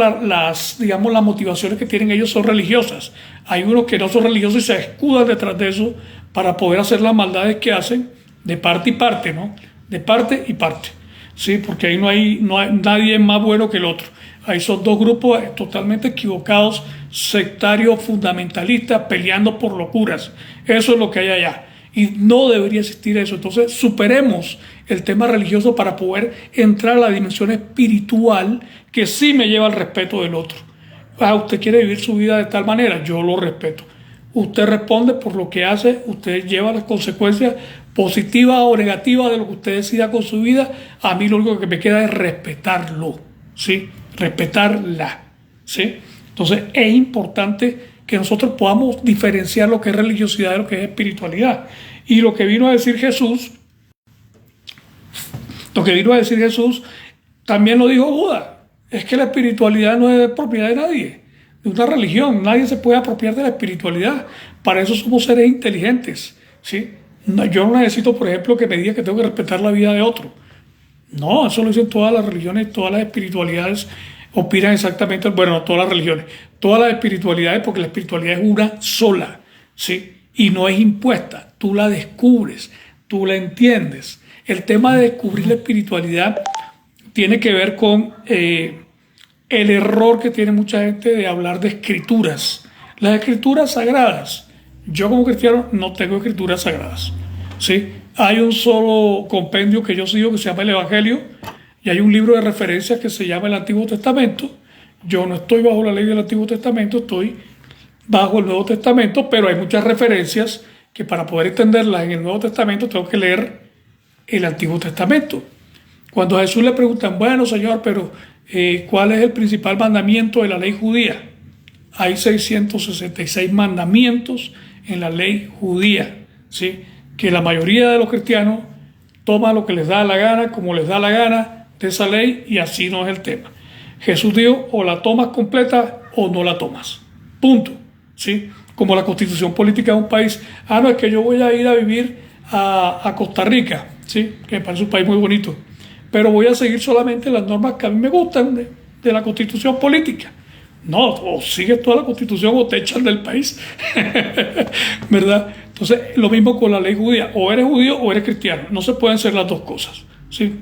digamos, las motivaciones que tienen ellos son religiosas. Hay unos que no son religiosos y se escudan detrás de eso para poder hacer las maldades que hacen de parte y parte, ¿no? De parte y parte, ¿sí? Porque ahí no hay nadie más bueno que el otro. Ahí son dos grupos totalmente equivocados, sectarios, fundamentalistas, peleando por locuras. Eso es lo que hay allá. Y no debería existir eso. Entonces, superemos el tema religioso para poder entrar a la dimensión espiritual que sí me lleva al respeto del otro. Usted quiere vivir su vida de tal manera, yo lo respeto. Usted responde por lo que hace, usted lleva las consecuencias positivas o negativas de lo que usted decida con su vida. A mí lo único que me queda es respetarlo, ¿sí? Respetarla, ¿sí? Entonces es importante que nosotros podamos diferenciar lo que es religiosidad de lo que es espiritualidad. Y lo que vino a decir Jesús, también lo dijo Buda, es que la espiritualidad no es propiedad de nadie, de una religión. Nadie se puede apropiar de la espiritualidad. Para eso somos seres inteligentes, ¿sí? Yo no necesito, por ejemplo, que me diga que tengo que respetar la vida de otro. No, eso lo dicen todas las religiones, todas las espiritualidades opinan exactamente, bueno, no todas las religiones, todas las espiritualidades, porque la espiritualidad es una sola, ¿sí? Y no es impuesta, tú la descubres, tú la entiendes. El tema de descubrir la espiritualidad tiene que ver con el error que tiene mucha gente de hablar de escrituras. Las escrituras sagradas, yo como cristiano no tengo escrituras sagradas, ¿sí? Hay un solo compendio que yo sigo que se llama el Evangelio y hay un libro de referencia que se llama el Antiguo Testamento. Yo no estoy bajo la ley del Antiguo Testamento, estoy bajo el Nuevo Testamento, pero hay muchas referencias que para poder entenderlas en el Nuevo Testamento tengo que leer el Antiguo Testamento. Cuando a Jesús le preguntan, bueno, Señor, pero ¿cuál es el principal mandamiento de la ley judía? Hay 666 mandamientos en la ley judía, ¿sí? Que la mayoría de los cristianos toma lo que les da la gana, como les da la gana de esa ley, y así no es el tema. Jesús dijo, o la tomas completa o no la tomas. Punto, ¿sí? Como la constitución política de un país. No, es que yo voy a ir a vivir a Costa Rica, ¿sí? Que me parece un país muy bonito, pero voy a seguir solamente las normas que a mí me gustan de la constitución política. No, o sigues toda la constitución o te echan del país, ¿verdad? Entonces, lo mismo con la ley judía, o eres judío o eres cristiano, no se pueden ser las dos cosas, ¿sí?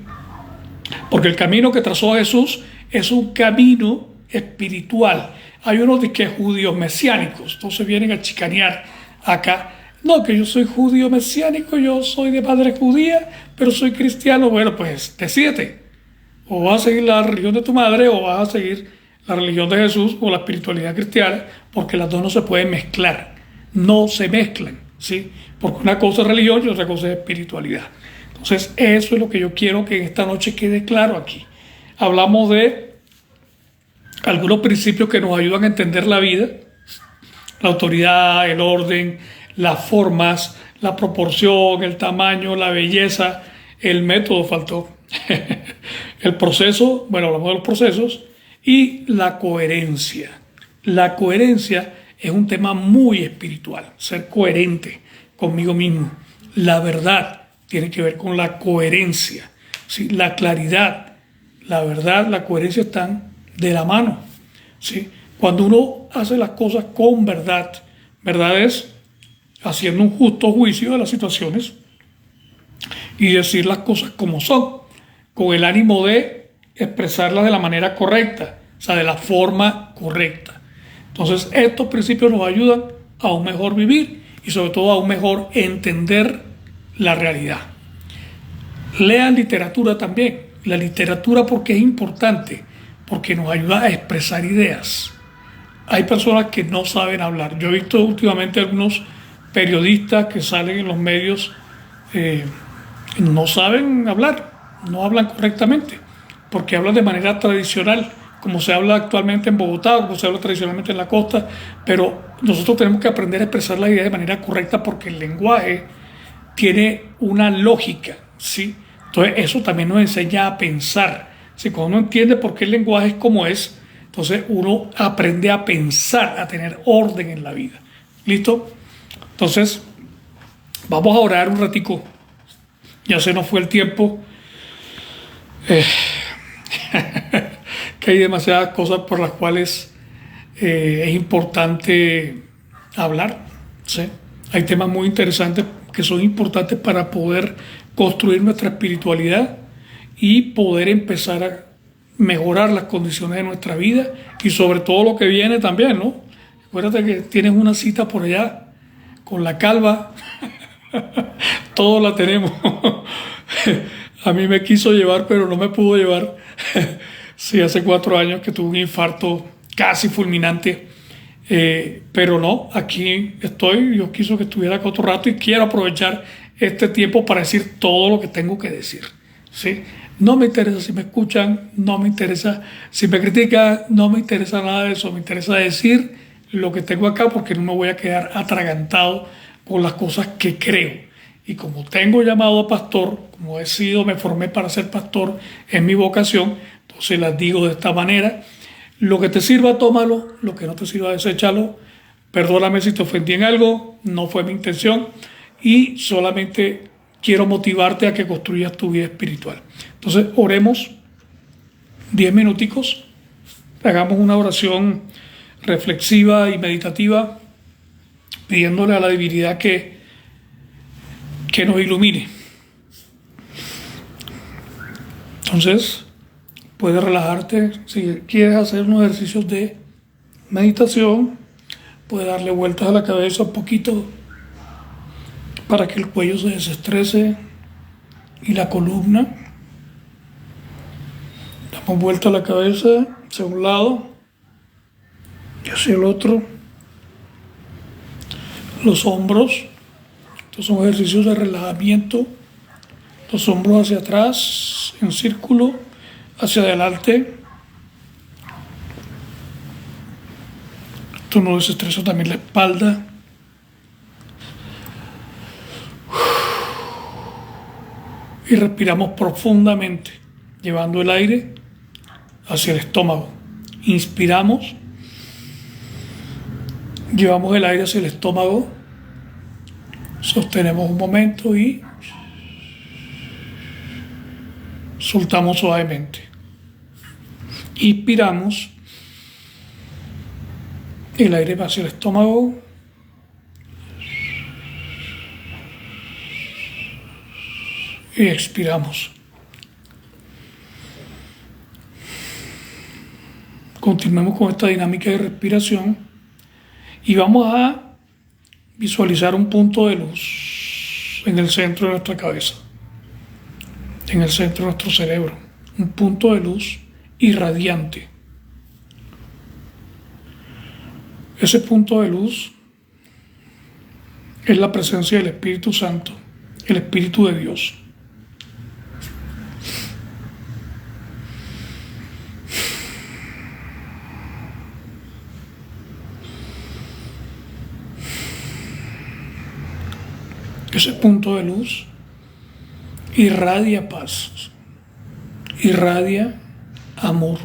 Porque el camino que trazó Jesús es un camino espiritual. Hay unos de que judíos mesiánicos, entonces vienen a chicanear acá. No, que yo soy judío mesiánico, yo soy de madre judía, pero soy cristiano. Bueno, pues decídete, o vas a seguir la religión de tu madre o vas a seguir la religión de Jesús o la espiritualidad cristiana, porque las dos no se pueden mezclar, no se mezclan, ¿sí? Porque una cosa es religión y otra cosa es espiritualidad. Entonces, eso es lo que yo quiero que en esta noche quede claro aquí. Hablamos de algunos principios que nos ayudan a entender la vida, la autoridad, el orden, las formas, la proporción, el tamaño, la belleza, el método faltó, el proceso, bueno, hablamos de los procesos, y la coherencia. La coherencia es un tema muy espiritual, ser coherente conmigo mismo. La verdad tiene que ver con la coherencia, ¿sí? La claridad, la verdad, la coherencia están de la mano, ¿sí? Cuando uno hace las cosas con verdad, verdad es haciendo un justo juicio de las situaciones y decir las cosas como son, con el ánimo de expresarlas de la manera correcta, o sea, de la forma correcta. Entonces, estos principios nos ayudan a un mejor vivir y sobre todo a un mejor entender la realidad. Lean literatura también. La literatura, porque es importante, porque nos ayuda a expresar ideas. Hay personas que no saben hablar. Yo he visto últimamente algunos periodistas que salen en los medios, no saben hablar, no hablan correctamente, porque hablan de manera tradicional, como se habla actualmente en Bogotá, como se habla tradicionalmente en la costa, pero nosotros tenemos que aprender a expresar las ideas de manera correcta, porque el lenguaje tiene una lógica, ¿sí? Entonces eso también nos enseña a pensar. Si cuando uno entiende por qué el lenguaje es como es, entonces uno aprende a pensar, a tener orden en la vida. ¿Listo? Entonces, vamos a orar un ratico. Ya se nos fue el tiempo. Que hay demasiadas cosas por las cuales es importante hablar, ¿sí? Hay temas muy interesantes que son importantes para poder construir nuestra espiritualidad y poder empezar a mejorar las condiciones de nuestra vida y sobre todo lo que viene también, ¿no? Acuérdate que tienes una cita por allá con la calva. Todos la tenemos. A mí me quiso llevar, pero no me pudo llevar. Sí, hace 4 años que tuve un infarto casi fulminante. Pero no, aquí estoy. Dios quiso que estuviera acá otro rato y quiero aprovechar este tiempo para decir todo lo que tengo que decir, ¿sí? No me interesa si me escuchan, no me interesa si me critican, no me interesa nada de eso. Me interesa decir lo que tengo acá, porque no me voy a quedar atragantado con las cosas que creo. Y como tengo llamado a pastor, como he sido, me formé para ser pastor, es mi vocación, entonces las digo de esta manera: lo que te sirva, tómalo; lo que no te sirva, deséchalo. Perdóname si te ofendí en algo, no fue mi intención, y solamente quiero motivarte a que construyas tu vida espiritual. Entonces, oremos 10 minuticos, hagamos una oración reflexiva y meditativa, pidiéndole a la divinidad que nos ilumine. Entonces, puedes relajarte. Si quieres hacer unos ejercicios de meditación, puedes darle vueltas a la cabeza un poquito para que el cuello se desestrese y la columna. Damos vuelta a la cabeza hacia un lado y hacia el otro. Los hombros. Estos son ejercicios de relajamiento. Los hombros hacia atrás, en círculo, hacia adelante. Esto nos desestresa también la espalda. Y respiramos profundamente, llevando el aire hacia el estómago. Inspiramos, llevamos el aire hacia el estómago, sostenemos un momento y soltamos suavemente. Inspiramos, el aire va hacia el estómago, y expiramos. Continuemos con esta dinámica de respiración y vamos a visualizar un punto de luz en el centro de nuestra cabeza, en el centro de nuestro cerebro, un punto de luz irradiante. Ese punto de luz es la presencia del Espíritu Santo, el Espíritu de Dios. Ese punto de luz irradia paz, irradia amor,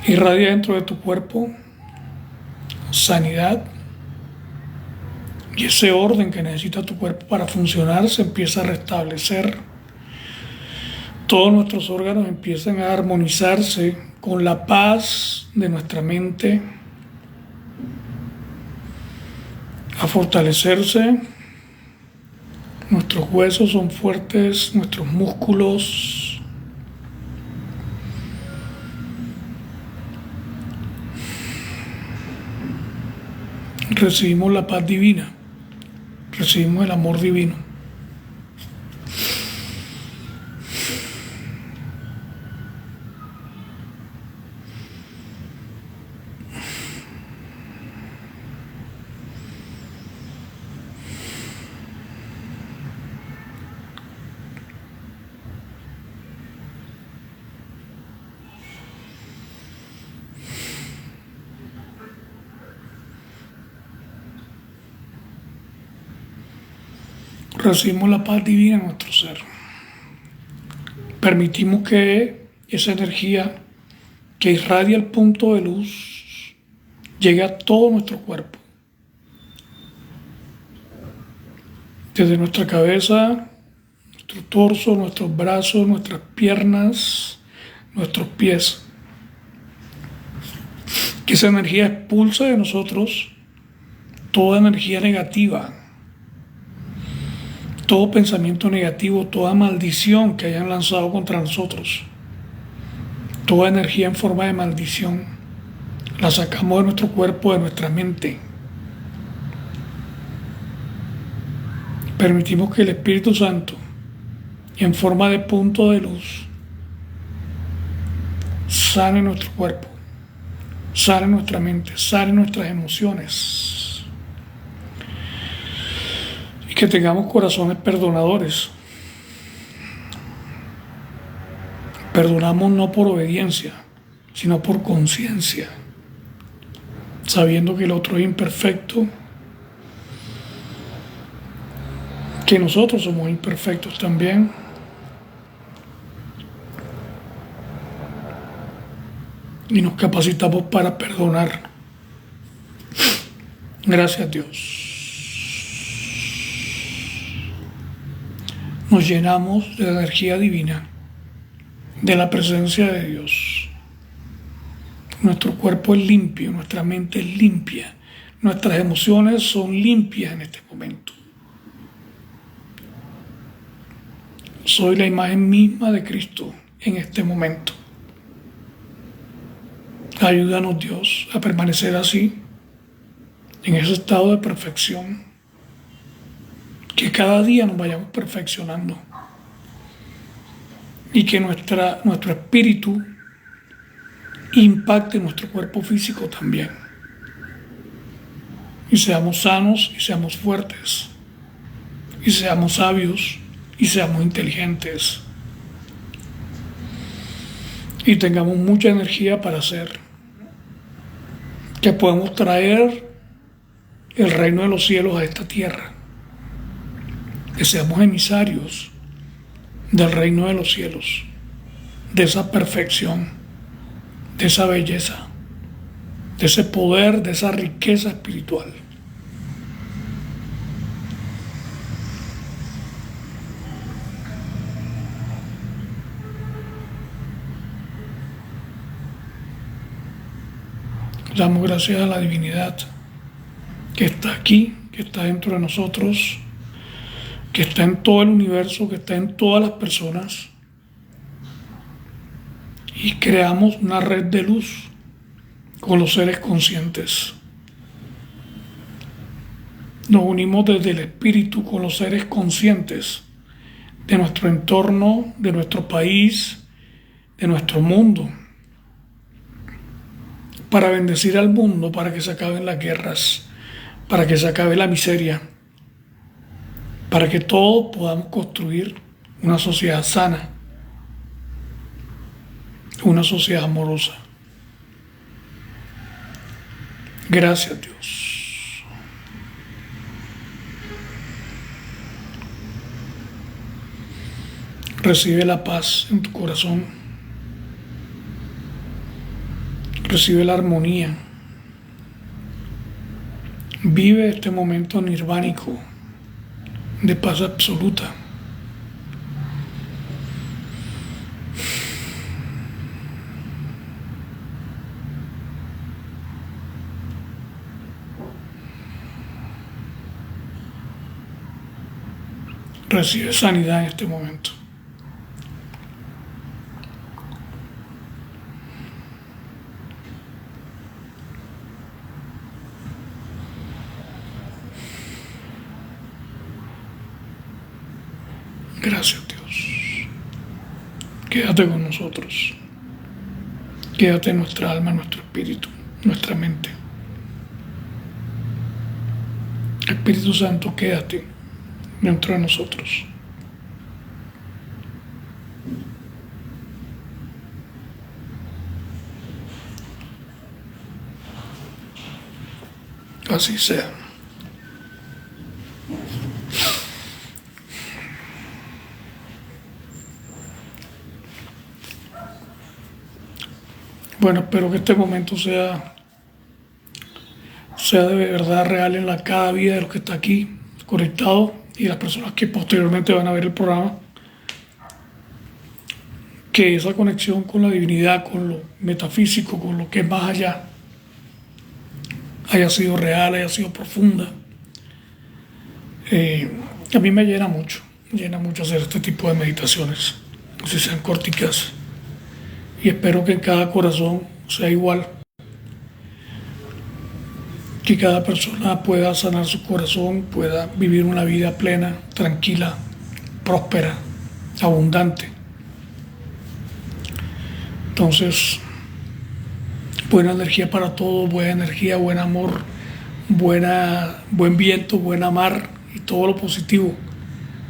irradia dentro de tu cuerpo sanidad, y ese orden que necesita tu cuerpo para funcionar se empieza a restablecer. Todos nuestros órganos empiezan a armonizarse con la paz de nuestra mente, a fortalecerse. Nuestros huesos son fuertes, nuestros músculos. Recibimos la paz divina, recibimos el amor divino. Recibimos la paz divina en nuestro ser. Permitimos que esa energía que irradia el punto de luz llegue a todo nuestro cuerpo. Desde nuestra cabeza, nuestro torso, nuestros brazos, nuestras piernas, nuestros pies. Que esa energía expulse de nosotros toda energía negativa, todo pensamiento negativo, toda maldición que hayan lanzado contra nosotros, toda energía en forma de maldición, la sacamos de nuestro cuerpo, de nuestra mente. Permitimos que el Espíritu Santo, en forma de punto de luz, sane nuestro cuerpo, sane nuestra mente, sane nuestras emociones. Y que tengamos corazones perdonadores. Perdonamos no por obediencia, sino por conciencia, sabiendo que el otro es imperfecto, que nosotros somos imperfectos también. Y nos capacitamos para perdonar. Gracias, Dios. Nos llenamos de la energía divina, de la presencia de Dios. Nuestro cuerpo es limpio, nuestra mente es limpia, nuestras emociones son limpias en este momento. Soy la imagen misma de Cristo en este momento. Ayúdanos, Dios, a permanecer así, en ese estado de perfección, que cada día nos vayamos perfeccionando y que nuestro espíritu impacte nuestro cuerpo físico también, y seamos sanos y seamos fuertes y seamos sabios y seamos inteligentes y tengamos mucha energía para hacer, que podamos traer el reino de los cielos a esta tierra, que seamos emisarios del reino de los cielos, de esa perfección, de esa belleza, de ese poder, de esa riqueza espiritual. Damos gracias a la divinidad que está aquí, que está dentro de nosotros, que está en todo el universo, que está en todas las personas. Y creamos una red de luz con los seres conscientes. Nos unimos desde el espíritu con los seres conscientes de nuestro entorno, de nuestro país, de nuestro mundo, para bendecir al mundo, para que se acaben las guerras, para que se acabe la miseria, para que todos podamos construir una sociedad sana, una sociedad amorosa. Gracias, Dios. Recibe la paz en tu corazón. Recibe la armonía. Vive este momento nirvánico de paz absoluta. Recibe sanidad en este momento. Gracias, Dios. Quédate con nosotros. Quédate en nuestra alma, nuestro espíritu, nuestra mente. Espíritu Santo, quédate dentro de nosotros. Así sea. Bueno, espero que este momento sea de verdad real en cada vida de los que está aquí conectado y las personas que posteriormente van a ver el programa, que esa conexión con la divinidad, con lo metafísico, con lo que es más allá, haya sido real, haya sido profunda. A mí me llena mucho hacer este tipo de meditaciones, si sean corticas, y espero que en cada corazón sea igual, que cada persona pueda sanar su corazón, pueda vivir una vida plena, tranquila, próspera, abundante. Entonces, buena energía para todos, buena energía, buen amor, buen viento, buena mar y todo lo positivo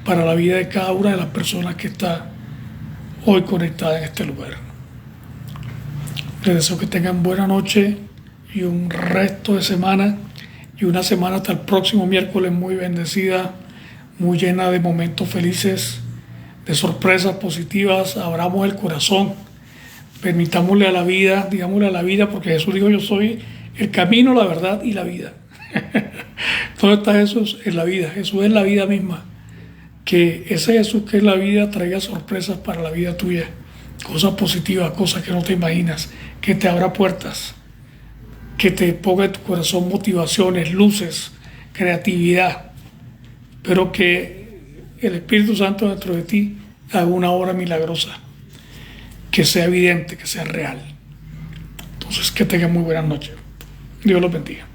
para la vida de cada una de las personas que está hoy conectada en este lugar. Les deseo que tengan buena noche y un resto de semana y una semana hasta el próximo miércoles muy bendecida, muy llena de momentos felices, de sorpresas positivas. Abramos el corazón, permitámosle a la vida, digámosle a la vida, porque Jesús dijo: yo soy el camino, la verdad y la vida. ¿Dónde está Jesús? En la vida. Jesús es la vida misma. Que ese Jesús que es la vida traiga sorpresas para la vida tuya, cosas positivas, cosas que no te imaginas, que te abra puertas, que te ponga en tu corazón motivaciones, luces, creatividad, pero que el Espíritu Santo dentro de ti haga una obra milagrosa, que sea evidente, que sea real. Entonces, que tengan muy buenas noches. Dios los bendiga.